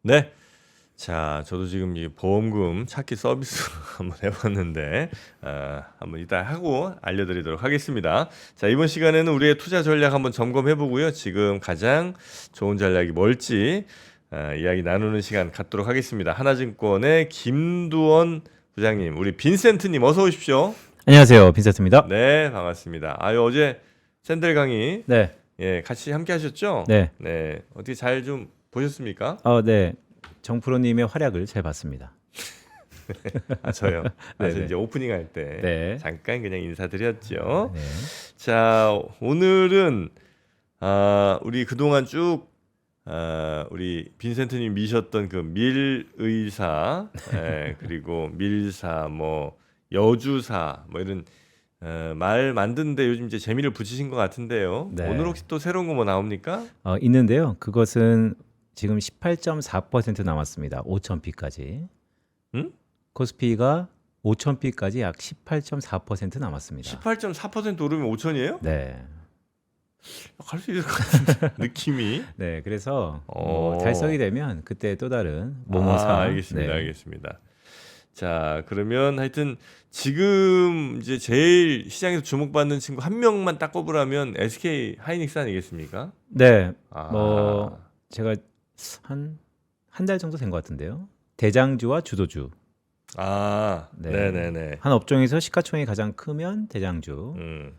네. 자, 저도 지금 이 보험금 찾기 서비스로 한번 해봤는데, 한번 이따 하고 알려드리도록 하겠습니다. 자, 이번 시간에는 우리의 투자 전략 한번 점검해보고요. 지금 가장 좋은 전략이 뭘지 이야기 나누는 시간 갖도록 하겠습니다. 하나증권의 김두원 부장님, 우리 빈센트님 어서 오십시오. 안녕하세요, 빈센트입니다. 네, 반갑습니다. 어제 샌들 강의 네, 같이 함께 하셨죠? 네, 네, 어떻게 잘 좀 보셨습니까? 네, 정프로님의 활약을 잘 봤습니다. 저요. 네네. 이제 오프닝 할 때 네, 잠깐 그냥 인사드렸죠. 네, 자, 오늘은 우리 그동안 쭉 우리 빈센트님 미셨던 그 밀의사, 그리고 밀사, 뭐 여주사, 뭐 이런 말 만드는데 요즘 이제 재미를 붙이신 것 같은데요. 네. 오늘 혹시 또 새로운 거 뭐 나옵니까? 있는데요. 그것은 지금 18.4% 남았습니다. 5,000피까지. 응? 코스피가 5,000피까지 약 18.4% 남았습니다. 18.4% 오르면 5천이에요? 네, 갈 수 있을 것 같은데 느낌이. 네, 그래서 어. 달성이 되면 그때 또 다른 모모사. 알겠습니다. 네. 알겠습니다. 자, 그러면 하여튼 지금 이제 제일 시장에서 주목받는 친구 한 명만 딱 꼽으라면 SK 하이닉스 아니겠습니까? 네, 아, 제가 한 달 정도 된 것 같은데요. 대장주와 주도주. 네. 네네네. 한 업종에서 시가총액이 가장 크면 대장주, 음,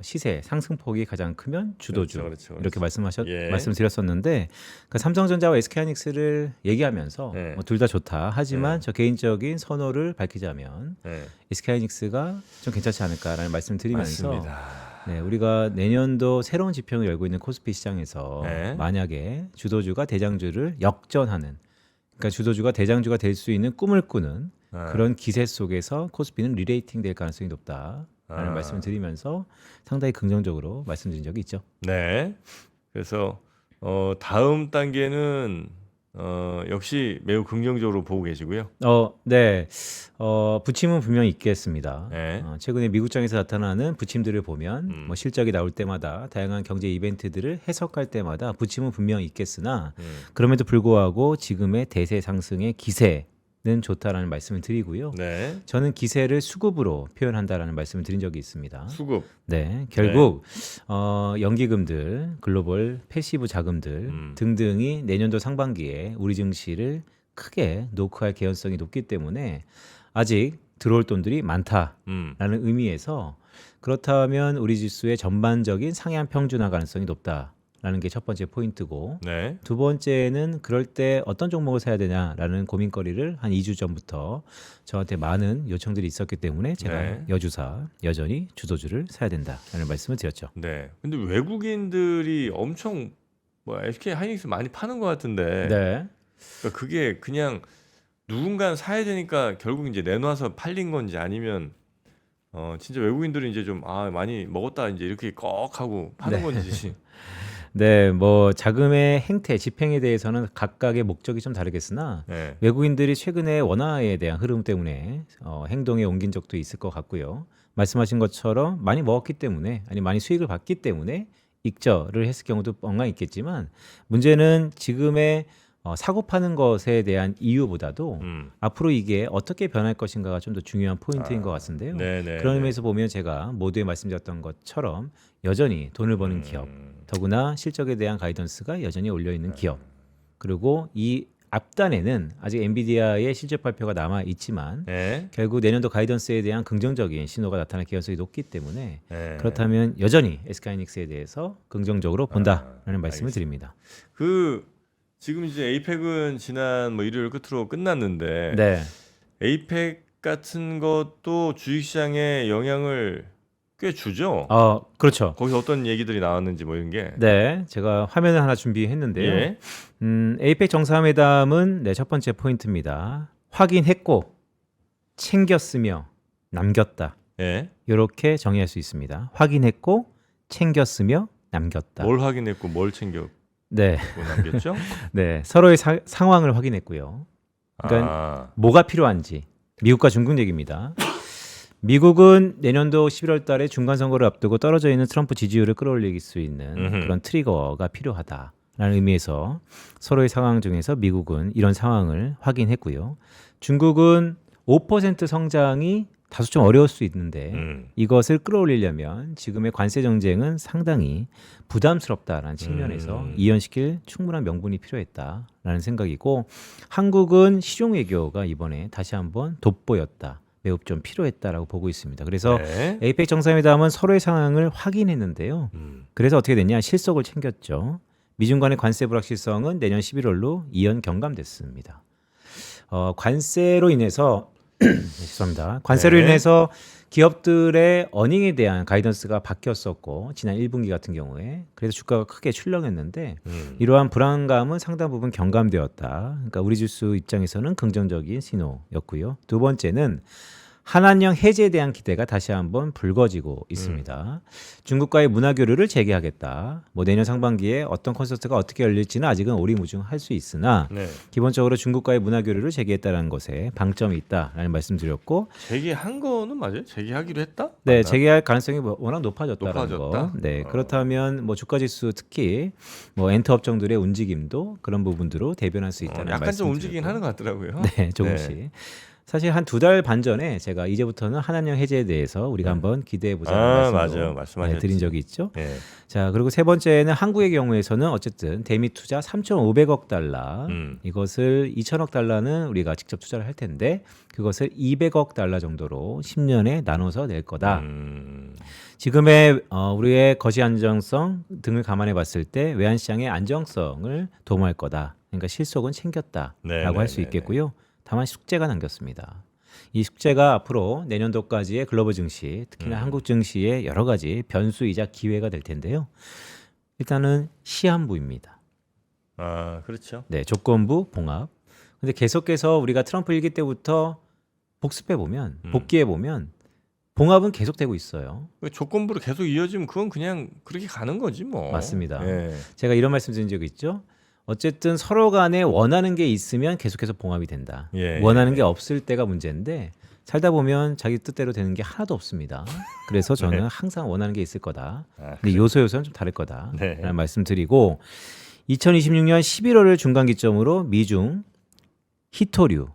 시세 상승폭이 가장 크면 주도주. 그렇죠. 이렇게 예. 말씀드렸었는데 그 삼성전자와 SK하이닉스를 얘기하면서 네. 둘 다 좋다. 하지만 네. 저 개인적인 선호를 밝히자면 네. SK하이닉스가 좀 괜찮지 않을까라는 말씀을 드리면서 맞습니다. 네, 우리가 내년도 새로운 지평을 열고 있는 코스피 시장에서 네. 만약에 주도주가 대장주를 역전하는, 그러니까 주도주가 대장주가 될 수 있는 꿈을 꾸는 그런 기세 속에서 코스피는 리레이팅 될 가능성이 높다라는 말씀을 드리면서 상당히 긍정적으로 말씀드린 적이 있죠. 네. 그래서 다음 단계는 역시 매우 긍정적으로 보고 계시고요. 네, 부침은 분명히 있겠습니다. 네. 최근에 미국장에서 나타나는 부침들을 보면 음. 실적이 나올 때마다 다양한 경제 이벤트들을 해석할 때마다 부침은 분명히 있겠으나 음. 그럼에도 불구하고 지금의 대세 상승의 기세는 좋다라는 말씀을 드리고요. 네. 저는 기세를 수급으로 표현한다라는 말씀을 드린 적이 있습니다. 수급. 네, 결국 연기금들, 글로벌 패시브 자금들 등등이 내년도 상반기에 우리 증시를 크게 노크할 개연성이 높기 때문에 아직 들어올 돈들이 많다라는 음. 의미에서 그렇다면 우리 지수의 전반적인 상향 평준화 가능성이 높다라는 게 첫 번째 포인트고, 네. 두 번째는 그럴 때 어떤 종목을 사야 되냐라는 고민거리를 한 2주 전부터 저한테 많은 요청들이 있었기 때문에 제가 네. 여주사 여전히 주도주를 사야 된다라는 말씀을 드렸죠. 네. 근데 외국인들이 엄청 SK 하이닉스 많이 파는 것 같은데. 네. 그러니까 그게 그냥 누군가 사야 되니까 결국 이제 내놔서 팔린 건지 아니면 진짜 외국인들이 이제 좀 많이 먹었다 이제 이렇게 꺽 하고 파는 건지. 네, 자금의 행태, 집행에 대해서는 각각의 목적이 좀 다르겠으나 네. 외국인들이 최근에 원화에 대한 흐름 때문에 행동에 옮긴 적도 있을 것 같고요. 말씀하신 것처럼 많이 먹었기 때문에, 아니 많이 수익을 받기 때문에 익절을 했을 경우도 엉망 있겠지만, 문제는 지금의 사고 파는 것에 대한 이유보다도 앞으로 이게 어떻게 변할 것인가가 좀 더 중요한 포인트인 것 같은데요. 네네. 그런 의미에서 보면 제가 모두에 말씀드렸던 것처럼 여전히 돈을 버는 기업, 더구나 실적에 대한 가이던스가 여전히 올려 있는 기업, 그리고 이 앞단에는 아직 엔비디아의 실적 발표가 남아 있지만 네. 결국 내년도 가이던스에 대한 긍정적인 신호가 나타날 개연성이 높기 때문에 네. 그렇다면 여전히 SK하이닉스에 대해서 긍정적으로 본다라는 말씀을 드립니다. 지금 이제 에이펙은 지난 일요일 끝으로 끝났는데 네. 에이펙 같은 것도 주식시장에 영향을 꽤 주죠. 그렇죠. 거기서 어떤 얘기들이 나왔는지 뭐 이런 게. 네, 제가 화면을 하나 준비했는데요. 예. 에이펙 정상회담은 첫 번째 포인트입니다. 확인했고 챙겼으며 남겼다. 예. 이렇게 정의할 수 있습니다. 확인했고 챙겼으며 남겼다. 뭘 확인했고 뭘 챙겼고 네, 남겼죠? 네, 서로의 상황을 확인했고요. 그러니까 뭐가 필요한지. 미국과 중국 얘기입니다. 미국은 내년도 11월 달에 중간 선거를 앞두고 떨어져 있는 트럼프 지지율을 끌어올릴 수 있는 그런 트리거가 필요하다라는 의미에서 서로의 상황 중에서 미국은 이런 상황을 확인했고요. 중국은 5% 성장이 다소 좀 어려울 수 있는데 이것을 끌어올리려면 지금의 관세 정쟁은 상당히 부담스럽다라는 측면에서 이연시킬 충분한 명분이 필요했다라는 생각이고, 한국은 실용 외교가 이번에 다시 한번 돋보였다. 매우 좀 필요했다라고 보고 있습니다. 그래서 네. 에이펙 정상회담은 서로의 상황을 확인했는데요. 그래서 어떻게 됐냐? 실속을 챙겼죠. 미중 간의 관세 불확실성은 내년 11월로 이연 경감됐습니다. 관세로 인해서 죄송합니다. 관세로 네. 인해서 기업들의 어닝에 대한 가이던스가 바뀌었었고, 지난 1분기 같은 경우에 그래서 주가가 크게 출렁했는데 이러한 불안감은 상당 부분 경감되었다. 그러니까 우리 주수 입장에서는 긍정적인 신호였고요. 두 번째는 한한령 해제에 대한 기대가 다시 한번 불거지고 있습니다. 중국과의 문화 교류를 재개하겠다. 뭐 내년 상반기에 어떤 콘서트가 어떻게 열릴지는 아직은 오리무중할 수 있으나 네. 기본적으로 중국과의 문화 교류를 재개했다는 것에 방점이 있다라는 말씀드렸고, 재개한 거는 맞아요? 재개하기로 했다? 네, 맞나? 재개할 가능성이 워낙 높아졌다는 거. 높아졌다? 네, 그렇다면 뭐 주가지수 특히 뭐 엔터 업종들의 움직임도 그런 부분으로 대변할 수 있다는 약간 좀 움직이긴 말씀드렸고. 하는 것 같더라고요. 네, 조금씩. 사실 한 2달 반 전에 제가 이제부터는 한한령 해제에 대해서 우리가 한번 기대해 보자는 맞아요. 말씀도 말씀하셨지. 드린 적이 있죠. 네. 자, 그리고 세 번째는 한국의 경우에서는 어쨌든 대미 투자 3,500억 달러, 이것을 2,000억 달러는 우리가 직접 투자를 할 텐데 그것을 200억 달러 정도로 10년에 나눠서 낼 거다. 지금의 우리의 거시 안정성 등을 감안해 봤을 때 외환 시장의 안정성을 도모할 거다. 그러니까 실속은 챙겼다라고 할 수 있겠고요. 다만 숙제가 남겼습니다. 이 숙제가 앞으로 내년도까지의 글로벌 증시, 특히나 한국 증시의 여러 가지 변수이자 기회가 될 텐데요. 일단은 시한부입니다. 아, 그렇죠. 네, 조건부 봉합. 근데 계속해서 우리가 트럼프 일기 때부터 복습해 보면, 복귀해 보면 봉합은 계속되고 있어요. 조건부로 계속 이어지면 그건 그냥 그렇게 가는 거지 뭐. 맞습니다. 예. 제가 이런 말씀 드린 적이 있죠. 어쨌든 서로 간에 원하는 게 있으면 계속해서 봉합이 된다. 예, 원하는 예. 게 없을 때가 문제인데 살다 보면 자기 뜻대로 되는 게 하나도 없습니다. 그래서 저는 네. 항상 원하는 게 있을 거다. 아, 근데 요소는 좀 다를 거다. 네. 라는 말씀 드리고, 2026년 11월을 중간 기점으로 미중 히토류,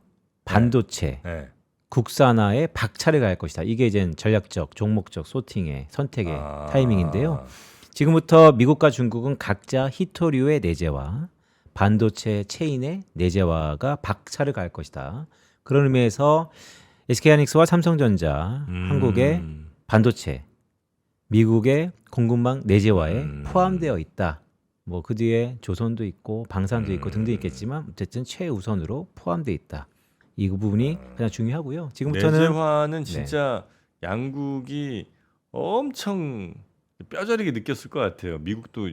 반도체, 네. 국산화에 박차를 가할 것이다. 이게 이제 전략적, 종목적 소팅의 선택의 타이밍인데요. 지금부터 미국과 중국은 각자 히토류의 내재화, 반도체 체인의 내재화가 박차를 가할 것이다. 그런 의미에서 SK하이닉스와 삼성전자, 한국의 반도체, 미국의 공급망 내재화에 포함되어 있다. 뭐 그 뒤에 조선도 있고 방산도 있고 등등 있겠지만 어쨌든 최우선으로 포함되어 있다. 이 부분이 가장 중요하고요. 지금부터는 내재화는 진짜 양국이 엄청 뼈저리게 느꼈을 것 같아요. 미국도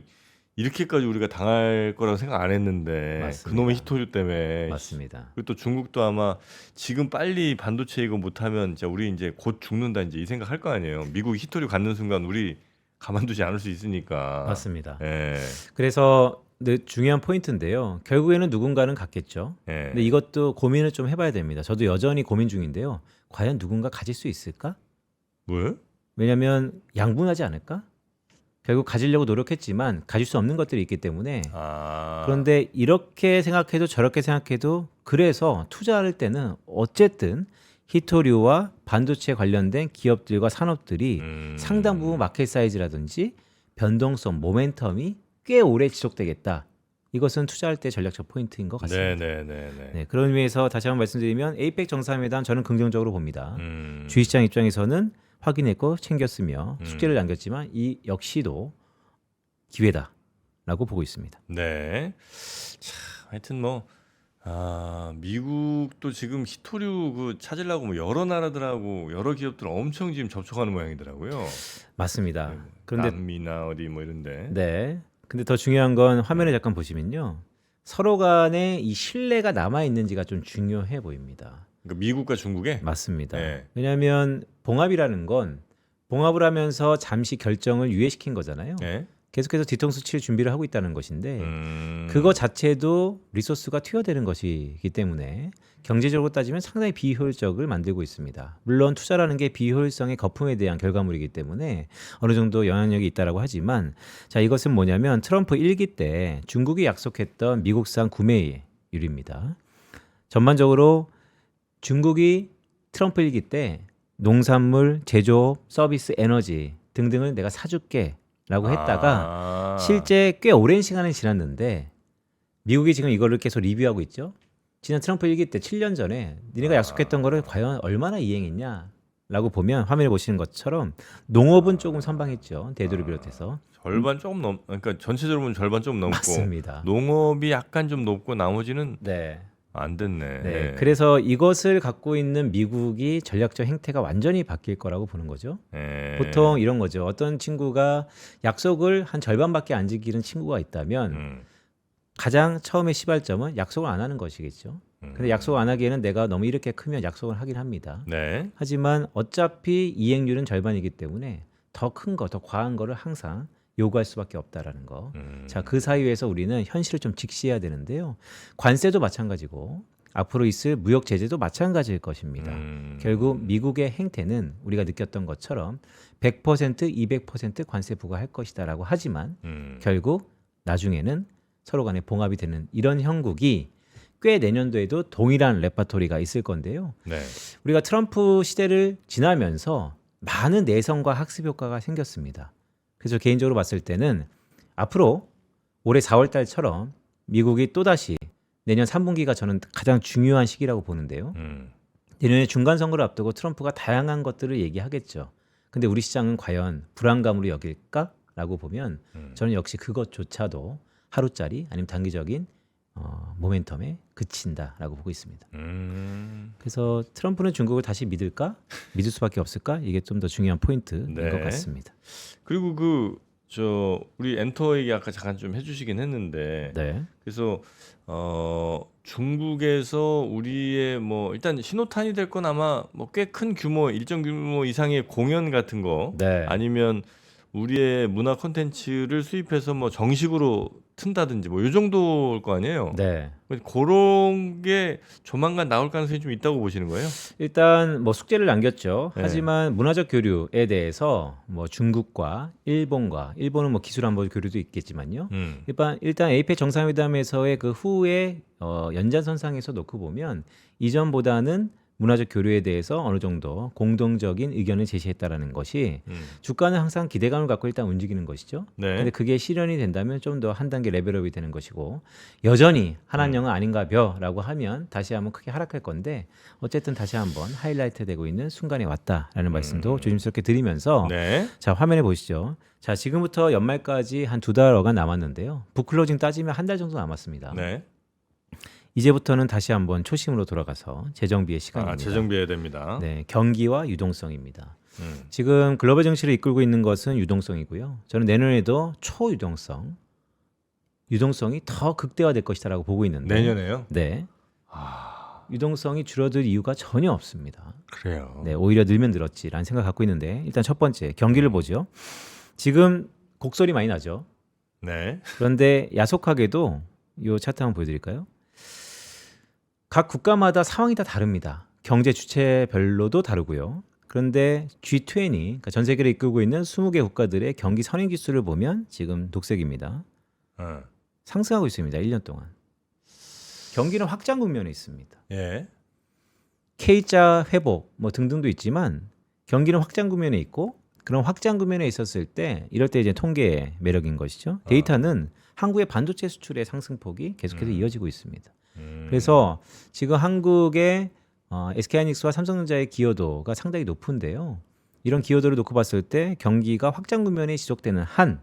이렇게까지 우리가 당할 거라고 생각 안 했는데 맞습니다. 그놈의 히토류 때문에. 맞습니다. 그리고 또 중국도 아마 지금 빨리 반도체 이거 못하면 진짜 우리 이제 곧 죽는다 이제 이 생각 할 거 아니에요. 미국이 히토류 갖는 순간 우리 가만두지 않을 수 있으니까. 맞습니다. 예. 그래서 중요한 포인트인데요. 결국에는 누군가는 갖겠죠. 예. 근데 이것도 고민을 좀 해봐야 됩니다. 저도 여전히 고민 중인데요. 과연 누군가 가질 수 있을까? 뭐요? 왜냐하면 양분하지 않을까? 결국 가지려고 노력했지만 가질 수 없는 것들이 있기 때문에. 그런데 이렇게 생각해도 저렇게 생각해도 그래서 투자할 때는 어쨌든 히토류와 반도체 관련된 기업들과 산업들이 상당 부분 마켓 사이즈라든지 변동성, 모멘텀이 꽤 오래 지속되겠다. 이것은 투자할 때 전략적 포인트인 것 같습니다. 네네네. 네, 그런 의미에서 다시 한번 말씀드리면 에이펙 정상회담 저는 긍정적으로 봅니다. 주식시장 입장에서는 확인했고 챙겼으며 숙제를 남겼지만 이 역시도 기회다라고 보고 있습니다. 네. 자, 하여튼 뭐 미국도 지금 히토류 그 찾으려고 뭐 여러 나라들하고 여러 기업들 엄청 지금 접촉하는 모양이더라고요. 맞습니다. 그런데 남미나 어디 뭐 이런데. 네. 근데 더 중요한 건 화면에 잠깐 보시면요. 서로 간에 이 신뢰가 남아 있는지가 좀 중요해 보입니다. 그러니까 미국과 중국에. 맞습니다. 네. 왜냐하면 봉합이라는 건 봉합을 하면서 잠시 결정을 유예시킨 거잖아요. 네. 계속해서 뒤통수 칠 준비를 하고 있다는 것인데 그거 자체도 리소스가 투여되는 것이기 때문에 경제적으로 따지면 상당히 비효율적을 만들고 있습니다. 물론 투자라는 게 비효율성의 거품에 대한 결과물이기 때문에 어느 정도 영향력이 있다라고 하지만 자 이것은 뭐냐면 트럼프 1기 때 중국이 약속했던 미국산 구매율입니다. 전반적으로 중국이 트럼프 1기 때 농산물, 제조업, 서비스, 에너지 등등을 내가 사줄게 라고 했다가 실제 꽤 오랜 시간이 지났는데 미국이 지금 이거를 계속 리뷰하고 있죠. 지난 트럼프 1기 때 7년 전에 니네가 약속했던 거를 과연 얼마나 이행했냐 라고 보면 화면에 보시는 것처럼 농업은 조금 선방했죠. 대두를 비롯해서. 절반 조금 그러니까 전체적으로 보면 절반 좀 넘고 맞습니다. 농업이 약간 좀 높고 나머지는 네. 안 됐네. 네. 그래서 이것을 갖고 있는 미국이 전략적 행태가 완전히 바뀔 거라고 보는 거죠. 예. 보통 이런 거죠. 어떤 친구가 약속을 한 절반밖에 안 지키는 친구가 있다면 가장 처음에 시발점은 약속을 안 하는 것이겠죠. 근데 약속 안 하기에는 내가 너무 이렇게 크면 약속을 하긴 합니다. 네. 하지만 어차피 이행률은 절반이기 때문에 더 큰 거, 더 과한 거를 항상 요구할 수밖에 없다라는 거. 자, 그 사이에서 우리는 현실을 좀 직시해야 되는데요. 관세도 마찬가지고 앞으로 있을 무역 제재도 마찬가지일 것입니다. 결국 미국의 행태는 우리가 느꼈던 것처럼 100%, 200% 관세 부과할 것이다라고 하지만 결국 나중에는 서로 간에 봉합이 되는 이런 형국이 꽤 내년도에도 동일한 레파토리가 있을 건데요. 네. 우리가 트럼프 시대를 지나면서 많은 내성과 학습 효과가 생겼습니다. 그래서 개인적으로 봤을 때는 앞으로 올해 4월 달처럼 미국이 또다시 내년 3분기가 저는 가장 중요한 시기라고 보는데요. 내년에 중간 선거를 앞두고 트럼프가 다양한 것들을 얘기하겠죠. 근데 우리 시장은 과연 불안감으로 여길까라고 보면 저는 역시 그것조차도 하루짜리 아니면 단기적인 모멘텀에 그친다라고 보고 있습니다. 그래서 트럼프는 중국을 다시 믿을까? 믿을 수밖에 없을까? 이게 좀 더 중요한 포인트인 네. 것 같습니다. 그리고 우리 엔터 얘기 아까 잠깐 좀 해주시긴 했는데 네. 그래서 중국에서 우리의 뭐 일단 신호탄이 될 건 아마 뭐 꽤 큰 규모 일정 규모 이상의 공연 같은 거 네. 아니면 우리의 문화 콘텐츠를 수입해서 뭐 정식으로 튼다든지 뭐 이 정도일 거 아니에요. 네. 그런 게 조만간 나올 가능성이 좀 있다고 보시는 거예요? 일단 뭐 숙제를 남겼죠. 네. 하지만 문화적 교류에 대해서 뭐 중국과 일본은 뭐 기술 안보 교류도 있겠지만요. 일단 에이펙 정상회담에서의 그 후에 연장선상에서 놓고 보면 이전보다는 문화적 교류에 대해서 어느 정도 공동적인 의견을 제시했다라는 것이 주가는 항상 기대감을 갖고 일단 움직이는 것이죠. 네. 근데 그게 실현이 된다면 좀 더 한 단계 레벨업이 되는 것이고 여전히 한한령은 아닌가벼라고 하면 다시 한번 크게 하락할 건데 어쨌든 다시 한번 하이라이트 되고 있는 순간에 왔다라는 말씀도 조심스럽게 드리면서 네. 자 화면에 보시죠. 자 지금부터 연말까지 한 2달여간 남았는데요. 북클로징 따지면 한 달 정도 남았습니다. 네. 이제부터는 다시 한번 초심으로 돌아가서 재정비의 시간입니다. 재정비해야 됩니다. 네, 경기와 유동성입니다. 지금 글로벌 증시를 이끌고 있는 것은 유동성이고요. 저는 내년에도 유동성이 더 극대화될 것이다라고 보고 있는데 내년에요? 네. 유동성이 줄어들 이유가 전혀 없습니다. 그래요. 네, 오히려 늘면 늘었지라는 생각 갖고 있는데 일단 첫 번째 경기를 보죠. 지금 곡소리 많이 나죠. 네. 그런데 야속하게도 이 차트 한번 보여드릴까요? 각 국가마다 상황이 다 다릅니다. 경제 주체별로도 다르고요. 그런데 G20, 그러니까 전 세계를 이끌고 있는 20개 국가들의 경기 선행 지수를 보면 지금 녹색입니다. 상승하고 있습니다. 1년 동안. 경기는 확장 국면에 있습니다. 예. K자 회복 뭐 등등도 있지만 경기는 확장 국면에 있고 그런 확장 국면에 있었을 때 이럴 때 이제 통계의 매력인 것이죠. 데이터는 한국의 반도체 수출의 상승폭이 계속해서 이어지고 있습니다. 그래서 지금 한국의 SK하이닉스와 삼성전자의 기여도가 상당히 높은데요. 이런 기여도를 놓고 봤을 때 경기가 확장 국면에 지속되는 한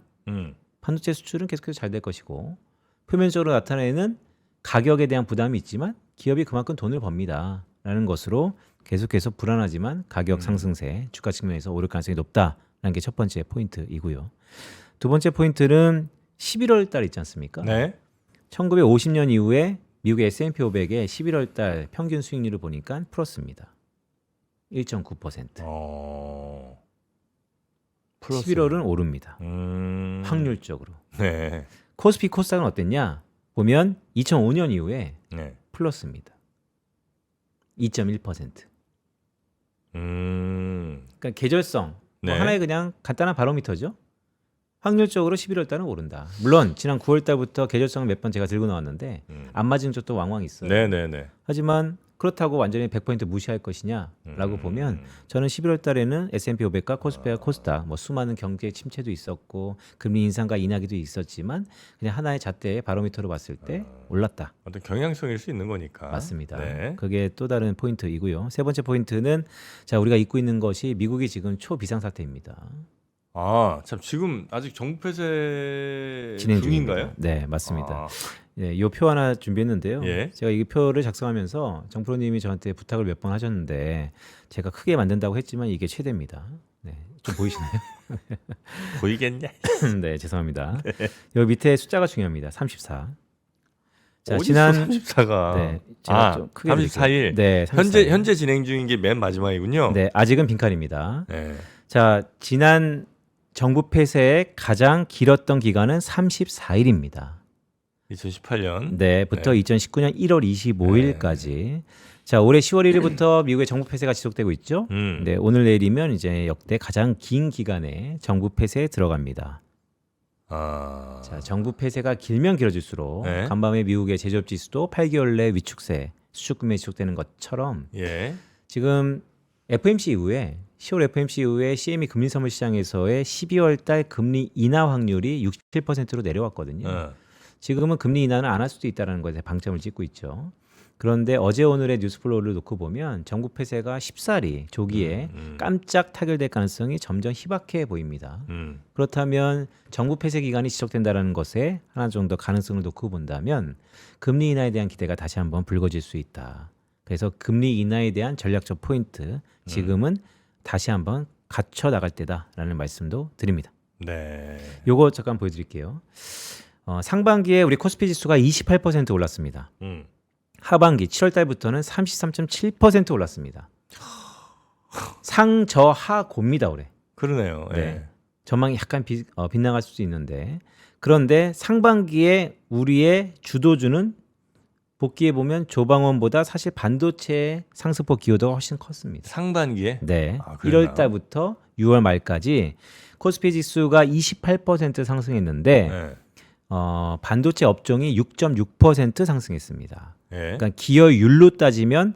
반도체 수출은 계속해서 잘 될 것이고 표면적으로 나타내는 가격에 대한 부담이 있지만 기업이 그만큼 돈을 법니다. 라는 것으로 계속해서 불안하지만 가격 상승세 주가 측면에서 오를 가능성이 높다라는 게 첫 번째 포인트이고요. 두 번째 포인트는 11월 달 있지 않습니까? 네. 1950년 이후에 미국의 S&P 500의 11월 달 평균 수익률을 보니까 플러스입니다. 1.9%. 플러스. 11월은 오릅니다. 확률적으로. 네. 코스피 코스닥은 어땠냐? 보면 2005년 이후에 네. 플러스입니다. 2.1%. 그러니까 계절성 네. 뭐 하나의 그냥 간단한 바로미터죠. 확률적으로 11월 달은 오른다. 물론 지난 9월 달부터 계절성을 몇 번 제가 들고 나왔는데 안 맞은 적도 왕왕 있어요. 네네네. 하지만 그렇다고 완전히 100% 무시할 것이냐라고 보면 저는 11월 달에는 S&P 500과 코스피와 코스닥 뭐 수많은 경제 침체도 있었고 금리 인상과 인하기도 있었지만 그냥 하나의 잣대의 바로미터로 봤을 때 올랐다. 어떤 경향성일 수 있는 거니까. 맞습니다. 네. 그게 또 다른 포인트이고요. 세 번째 포인트는 자 우리가 잊고 있는 것이 미국이 지금 초비상 사태입니다. 아, 참 지금 아직 정부 폐쇄 진행 중인가요? 중입니다. 네, 맞습니다. 아, 네, 이 표 하나 준비했는데요. 예. 제가 이 표를 작성하면서 정프로님이 저한테 부탁을 몇 번 하셨는데 제가 크게 만든다고 했지만 이게 최대입니다. 네, 좀 보이시나요? 보이겠냐? 네, 죄송합니다. 여기 밑에 숫자가 중요합니다. 34. 자, 어디 지난 34가 네, 제가 좀 크게 34일. 드릴게요. 네, 34일. 현재 진행 중인 게 맨 마지막이군요. 네, 아직은 빈칸입니다. 네. 자, 지난 정부 폐쇄의 가장 길었던 기간은 34일입니다. 2018년. 네,부터 2019년 1월 25일까지. 자, 올해 10월 1일부터 미국의 정부 폐쇄가 지속되고 있죠. 네, 오늘 내일이면 이제 역대 가장 긴 기간에 정부 폐쇄에 들어갑니다. 아. 자, 정부 폐쇄가 길면 길어질수록 네. 간밤에 미국의 제조업 지수도 8개월 내 위축세, 수축금에 지속되는 것처럼 예. 지금 FOMC 이후에 10월 FOMC 이후에 CME 금리 선물 시장에서의 12월 달 금리 인하 확률이 67%로 내려왔거든요. 지금은 금리 인하는 안 할 수도 있다는 것에 방점을 찍고 있죠. 그런데 어제 오늘의 뉴스플로우를 놓고 보면 정부 폐쇄가 쉽사리 조기에 깜짝 타결될 가능성이 점점 희박해 보입니다. 그렇다면 정부 폐쇄 기간이 지속된다는 것에 하나 정도 가능성을 놓고 본다면 금리 인하에 대한 기대가 다시 한번 불거질 수 있다. 그래서 금리 인하에 대한 전략적 포인트 지금은 다시 한번 갖춰 나갈 때다라는 말씀도 드립니다. 네. 요거 잠깐 보여드릴게요. 상반기에 우리 코스피 지수가 28% 올랐습니다. 하반기 7월 달부터는 33.7% 올랐습니다. 상저하고입니다 올해. 그러네요. 예. 네. 전망이 약간 빗나갈 수도 있는데 그런데 상반기에 우리의 주도주는 복귀해 보면 조방원보다 사실 반도체 상승폭 기여도가 훨씬 컸습니다. 상반기에? 네. 아, 그랬나요? 1월 달부터 6월 말까지 코스피 지수가 28% 상승했는데 네. 반도체 업종이 6.6% 상승했습니다. 예. 그러니까 기여율로 따지면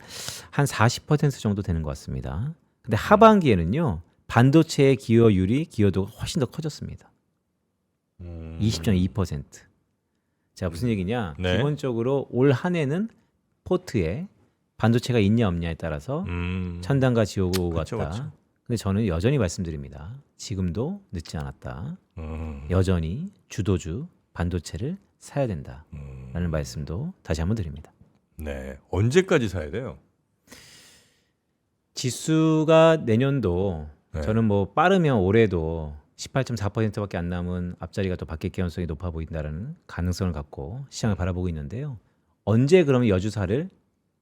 한 40% 정도 되는 것 같습니다. 근데 하반기에는요. 반도체의 기여도가 훨씬 더 커졌습니다. 20.2%. 자, 무슨 얘기냐? 네. 기본적으로 올 한 해는 포트에 반도체가 있냐 없냐에 따라서 천당과 지옥 그렇죠, 같다. 그렇죠. 근데 저는 여전히 말씀드립니다. 지금도 늦지 않았다. 여전히 주도주 반도체를 사야 된다라는 말씀도 다시 한번 드립니다. 네. 언제까지 사야 돼요? 지수가 내년도 네. 저는 뭐 빠르면 올해도 18.4%밖에 안 남은 앞자리가 또 바뀔 가능성이 높아 보인다는 가능성을 갖고 시장을 바라보고 있는데요. 언제 그러면 여주사를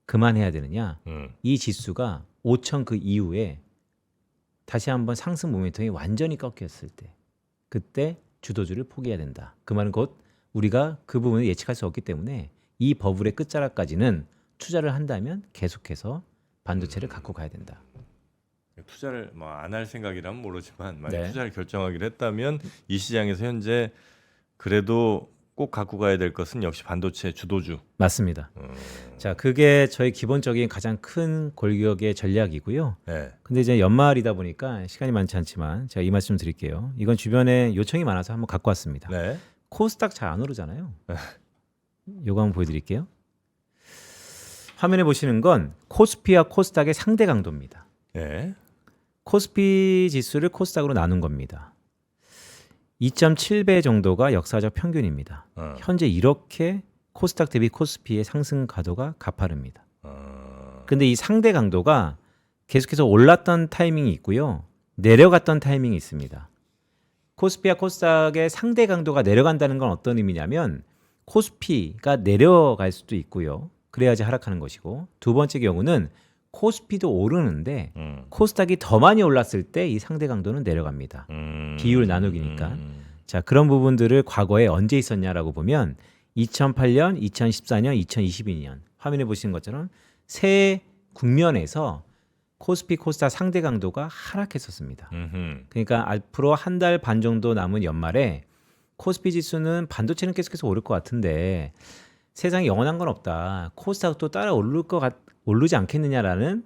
그만해야 되느냐? 이 지수가 5천 그 이후에 다시 한번 상승 모멘텀이 완전히 꺾였을 때 그때 주도주를 포기해야 된다. 그 말은 곧 우리가 그 부분을 예측할 수 없기 때문에 이 버블의 끝자락까지는 투자를 한다면 계속해서 반도체를 갖고 가야 된다. 투자를 뭐 안 할 생각이라면 모르지만 만약 네. 투자를 결정하기로 했다면 이 시장에서 현재 그래도 꼭 갖고 가야 될 것은 역시 반도체 주도주. 맞습니다. 자, 그게 저희 기본적인 가장 큰 골격의 전략이고요. 네. 근데 이제 연말이다 보니까 시간이 많지 않지만 제가 이 말씀 드릴게요. 이건 주변에 요청이 많아서 한번 갖고 왔습니다. 네. 코스닥 잘 안 오르잖아요. 요거 한번 보여드릴게요. 화면에 보시는 건 코스피와 코스닥의 상대 강도입니다. 네. 코스피 지수를 코스닥으로 나눈 겁니다. 2.7배 정도가 역사적 평균입니다. 현재 이렇게 코스닥 대비 코스피의 상승 가도가 가파릅니다. 근데 이 상대 강도가 계속해서 올랐던 타이밍이 있고요. 내려갔던 타이밍이 있습니다. 코스피와 코스닥의 상대 강도가 내려간다는 건 어떤 의미냐면 코스피가 내려갈 수도 있고요. 그래야지 하락하는 것이고 두 번째 경우는 코스피도 오르는데 음. 코스닥이 더 많이 올랐을 때 이 상대 강도는 내려갑니다. 비율 나누기니까. 자, 그런 부분들을 과거에 언제 있었냐라고 보면 2008년, 2014년, 2022년 화면에 보시는 것처럼 새 국면에서 코스피 코스닥 상대 강도가 하락했었습니다. 그러니까 앞으로 한 달 반 정도 남은 연말에 코스피 지수는 반도체는 계속해서 오를 것 같은데 세상에 영원한 건 없다. 코스닥도 따라 오르지 않겠느냐라는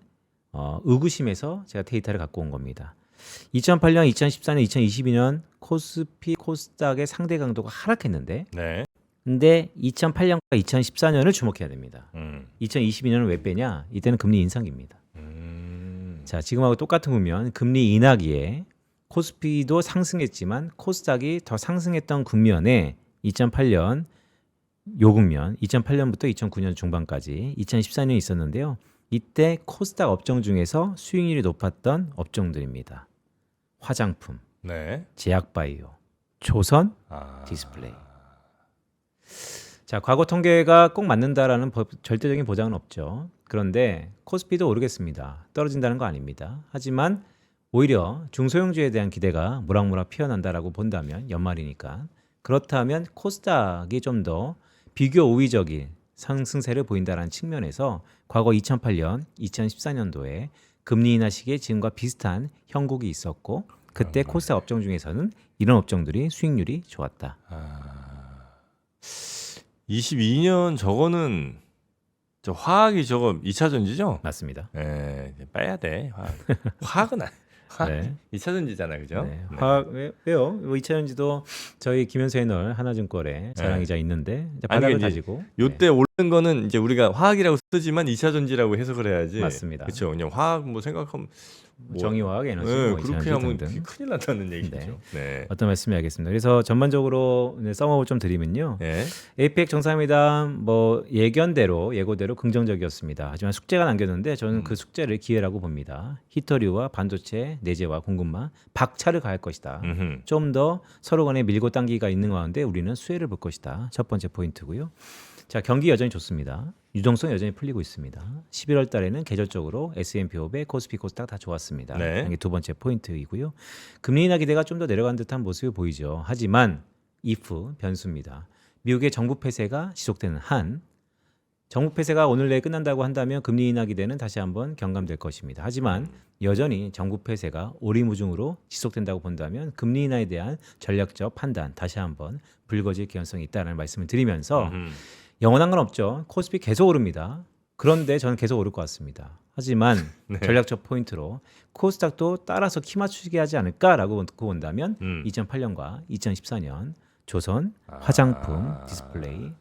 의구심에서 제가 데이터를 갖고 온 겁니다. 2008년, 2014년, 2022년 코스피 코스닥의 상대 강도가 하락했는데 네. 근데 2008년과 2014년을 주목해야 됩니다. 2022년은 왜 빼냐? 이때는 금리 인상입니다. 자, 지금하고 똑같은 국면 금리 인하기에 코스피도 상승했지만 코스닥이 더 상승했던 국면에 2008년 요 국면 2008년부터 2009년 중반까지 2014년이 있었는데요. 이때 코스닥 업종 중에서 수익률이 높았던 업종들입니다. 화장품, 네. 제약바이오, 조선, 아. 디스플레이. 자, 과거 통계가 꼭 맞는다라는 절대적인 보장은 없죠. 그런데 코스피도 오르겠습니다. 떨어진다는 거 아닙니다. 하지만 오히려 중소형주에 대한 기대가 무락무락 피어난다라고 본다면 연말이니까 그렇다면 코스닥이 좀 더 비교 우위적인 상승세를 보인다는 측면에서 과거 2008년, 2014년도에 금리 인하 시기에 지금과 비슷한 형국이 있었고 그때 코스닥 업종 중에서는 이런 업종들이 수익률이 좋았다. 22년 저거는 저 화학이 저거 2차 전지죠? 맞습니다. 네, 빼야 돼. 화학은 아니. 화학 네. 2차 전지잖아, 그죠? 네. 화학 왜요? 뭐 2차전지도 저희 김현수 애널 하나증권에 자랑이자 있는데 이제 아니, 바닥을 이제 가지고 요때 오른 거는 이제 우리가 화학이라고 쓰지만 2차 전지라고 해석을 해야지. 맞습니다. 그렇죠. 그냥 화학 뭐 생각하면 뭐, 정의화학 에너지 네, 뭐 그렇게 2차전지 하면 등등. 큰일 난다는 얘기죠. 네. 어떤 말씀이 알겠습니다. 그래서 전반적으로 썸업을 좀 드리면요. 네. 에이펙 정상회담 뭐 예고대로 긍정적이었습니다. 하지만 숙제가 남겼는데 저는 그 숙제를 기회라고 봅니다. 히터류와 반도체, 내재와 공급망 박차를 가할 것이다. 좀 더 서로 간에 밀고 당기가 있는 가운데 우리는 수혜를 볼 것이다. 첫 번째 포인트고요. 자, 경기 여전히 좋습니다. 유동성 여전히 풀리고 있습니다. 11월 달에는 계절적으로 S&P 500, 코스피 코스닥 다 좋았습니다. 네. 이게 두 번째 포인트이고요. 금리 인하 기대가 좀 더 내려간 듯한 모습이 보이죠. 하지만 if 변수입니다. 미국의 정부 폐쇄가 지속되는 한 정부 폐쇄가 오늘 내에 끝난다고 한다면 금리 인하 기대는 다시 한번 경감될 것입니다. 하지만 여전히 정부 폐쇄가 오리무중으로 지속된다고 본다면 금리 인하에 대한 전략적 판단 다시 한번 불거질 개연성이 있다는 말씀을 드리면서 영원한 건 없죠. 코스피 계속 오릅니다. 그런데 저는 계속 오를 것 같습니다. 하지만 네. 전략적 포인트로 코스닥도 따라서 키 맞추게 하지 않을까라고 본다면 2008년과 2014년 조선, 화장품, 디스플레이,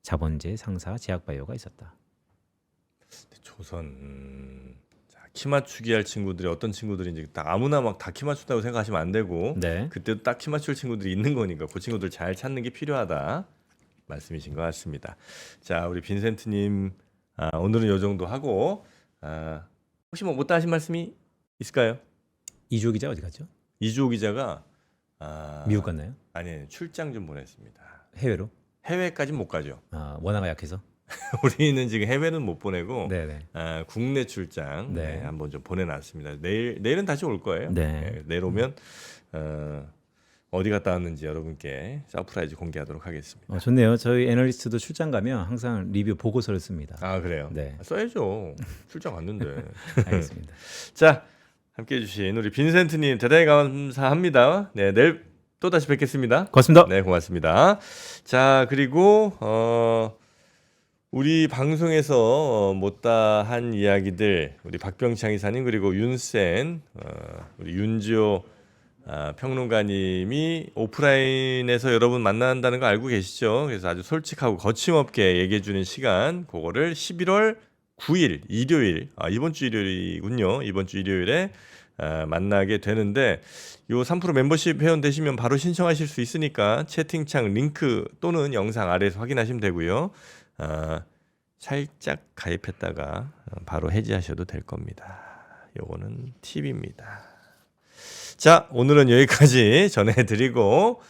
자본재, 상사, 제약바이오가 있었다. 조선 자, 키 맞추기 할 친구들이 어떤 친구들인지 딱 아무나 막 다 키 맞춘다고 생각하시면 안 되고 네. 그때도 딱 키 맞출 친구들이 있는 거니까 그 친구들 잘 찾는 게 필요하다 말씀이신 것 같습니다. 자, 우리 빈센트님 오늘은 요 정도 하고 혹시 뭐 못다 하신 말씀이 있을까요? 이주호 기자 어디 갔죠? 이주호 기자가 미국 갔나요? 아니 출장 좀 보냈습니다. 해외로? 해외까지는 못 가죠. 원화가 약해서? 우리는 지금 해외는 못 보내고 네네. 국내 출장 네. 한번 좀 보내놨습니다. 내일은 다시 올 거예요. 네. 내일 오면 어디 갔다 왔는지 여러분께 서프라이즈 공개하도록 하겠습니다. 좋네요. 저희 애널리스트도 출장 가면 항상 리뷰 보고서를 씁니다. 아 그래요? 네. 써야죠. 출장 갔는데. 알겠습니다. 자, 함께해 주신 우리 빈센트님 대단히 감사합니다. 네, 내일 또 다시 뵙겠습니다. 고맙습니다. 네, 고맙습니다. 자, 그리고 우리 방송에서 못다 한 이야기들 우리 박병창 이사님 그리고 윤센 우리 윤지호 평론가님이 오프라인에서 여러분 만난다는 거 알고 계시죠? 그래서 아주 솔직하고 거침없게 얘기해 주는 시간 그거를 11월 9일 일요일 이번 주 일요일이군요. 이번 주 일요일에 만나게 되는데 요 3% 멤버십 회원 되시면 바로 신청하실 수 있으니까 채팅창 링크 또는 영상 아래에서 확인하시면 되고요. 살짝 가입했다가 바로 해지하셔도 될 겁니다. 요거는 팁입니다. 자, 오늘은 여기까지 전해드리고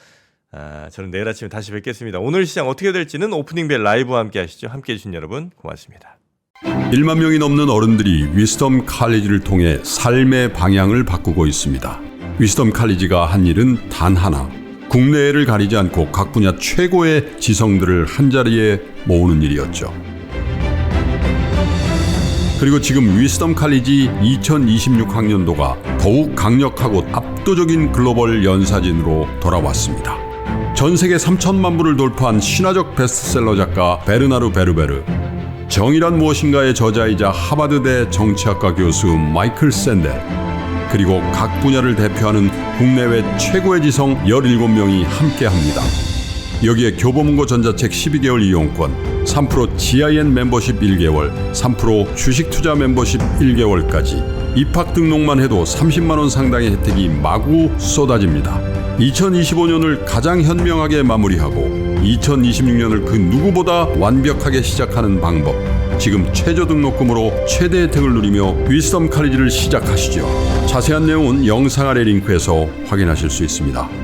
저는 내일 아침에 다시 뵙겠습니다. 오늘 시장 어떻게 될지는 오프닝 벨 라이브와 함께 하시죠. 함께해 주신 여러분 고맙습니다. 1만 명이 넘는 어른들이 위스덤 칼리지를 통해 삶의 방향을 바꾸고 있습니다. 위스덤 칼리지가 한 일은 단 하나, 국내외를 가리지 않고 각 분야 최고의 지성들을 한자리에 모으는 일이었죠. 그리고 지금 위스덤 칼리지 2026 학년도가 더욱 강력하고 압도적인 글로벌 연사진으로 돌아왔습니다. 전 세계 3천만 부를 돌파한 신화적 베스트셀러 작가 베르나르 베르베르, 정의란 무엇인가의 저자이자 하버드대 정치학과 교수 마이클 샌델, 그리고 각 분야를 대표하는 국내외 최고의 지성 17명이 함께합니다. 여기에 교보문고 전자책 12개월 이용권, 3% GIN 멤버십 1개월, 3% 주식투자 멤버십 1개월까지 입학 등록만 해도 30만 원 상당의 혜택이 마구 쏟아집니다. 2025년을 가장 현명하게 마무리하고 2026년을 그 누구보다 완벽하게 시작하는 방법, 지금 최저 등록금으로 최대 혜택을 누리며 위스덤 칼리지를 시작하시죠. 자세한 내용은 영상 아래 링크에서 확인하실 수 있습니다.